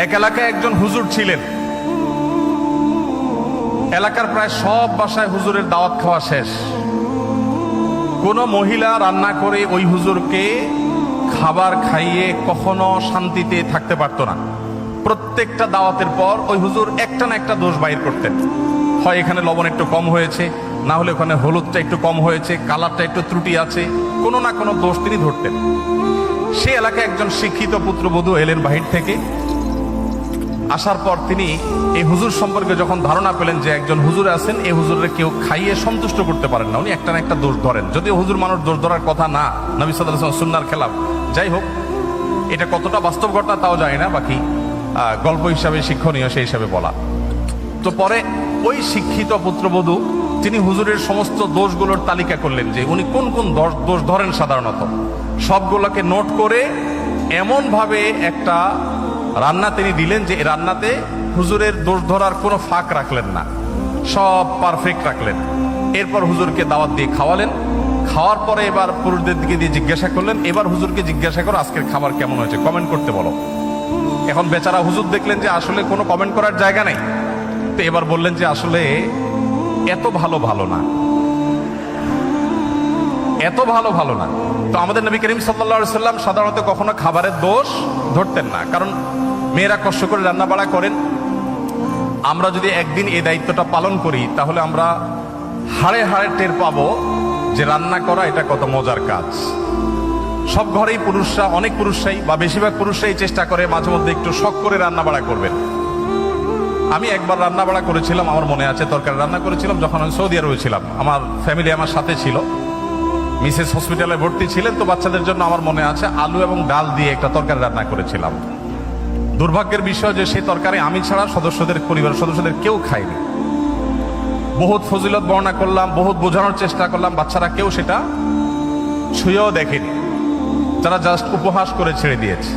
এক এলাকায় একজন হুজুর ছিলেন। এলাকার প্রায় সব বাসায় হুজুরের দাওয়াত খাওয়া শেষ। কোন মহিলা রান্না করে ওই হুজুরকে খাবার খাইয়ে কখনো শান্তিতে থাকতে পারত না। প্রত্যেকটা দাওয়াতের পর ওই হুজুর একটা না একটা দোষ বাইর করতেন। হয় এখানে লবণ একটু কম হয়েছে, না হলে ওখানে হলুদটা একটু কম হয়েছে, কালারটা একটু ত্রুটি আছে, কোনো না কোনো দোষ তিনি ধরতেন। সে এলাকায় একজন শিক্ষিত পুত্রবধূ এলেন বাহির থেকে। আসার পর তিনি এই হুজুর সম্পর্কে যখন ধারণা পেলেন যে একজন হুজুর আছেন, এই হুজুরের কেউ খাইয়ে সন্তুষ্ট করতে পারেন না, উনি একটা না একটা দোষ ধরেন। যদিও হুজুর মানুষ দোষ ধরার কথা না, নবী সাল্লাল্লাহু আলাইহি ওয়াসাল্লাম সুন্নাহর খেলাফ। যাই হোক, এটা কতটা বাস্তব ঘটনা তাও জানি না, বাকি গল্প হিসাবে শিক্ষণীয় সেই হিসাবে বলা। তো পরে ওই শিক্ষিত পুত্রবধূ তিনি হুজুরের সমস্ত দোষগুলোর তালিকা করলেন যে উনি কোন কোন দোষ ধরেন সাধারণত। সবগুলোকে নোট করে এমন ভাবে একটা রান্না তিনি দিলেন যে রান্নাতে হুজুরের দোষ ধরার কোনো ফাঁক রাখলেন না, সব পারফেক্ট রাখলেন। এরপর হুজুরকে দাওয়াত দিয়ে খাওয়ালেন। খাওয়ার পরে এবার পুরুষদের দিকে দিয়ে জিজ্ঞাসা করলেন, এবার হুজুরকে জিজ্ঞাসা করো আজকের খাবার কেমন হয়েছে, কমেন্ট করতে বলো। এখন বেচারা হুজুর দেখলেন যে আসলে কোনো কমেন্ট করার জায়গা নেই, তো এবার বললেন যে আসলে এত ভালো না, এত ভালো না। তো আমাদের নবী করিম সাল্লাল্লাহু আলাইহি সাল্লাম সাধারণত কখনো খাবারের দোষ ধরতেন না, কারণ মেয়েরা কষ্ট করে রান্না বাড়া করেন। আমরা যদি একদিন এই দায়িত্বটা পালন করি তাহলে আমরা হাড়ে হাড়ে টের পাবো যে রান্না করা এটা কত মজার কাজ। সব ঘরেই পুরুষরা, অনেক পুরুষরাই বা বেশিরভাগ পুরুষরাই চেষ্টা করে মাঝে মধ্যে একটু শখ করে রান্না বাড়া করবেন। আমি একবার রান্না বাড়া করেছিলাম, আমার মনে আছে, তরকারি রান্না করেছিলাম যখন আমি সৌদি আরবে ছিলাম। আমার ফ্যামিলি আমার সাথে ছিল, মিসেস হসপিটালে ভর্তি ছিলেন। তো বাচ্চাদের জন্য আমার মনে আছে আলু এবং ডাল দিয়ে একটা তরকারি রান্না করেছিলাম। দুর্ভাগ্যের বিষয় যে সেই তরকারি আমি ছাড়া পরিবারের সদস্যদের কেউ খায়নি। বহুত ফজিলত বর্ণনা করলাম, বহুত বোঝানোর চেষ্টা করলাম, বাচ্চারা কেউ সেটা ছুঁয়েও দেখেনি, তারা জাস্ট উপহাস করে ছেড়ে দিয়েছে।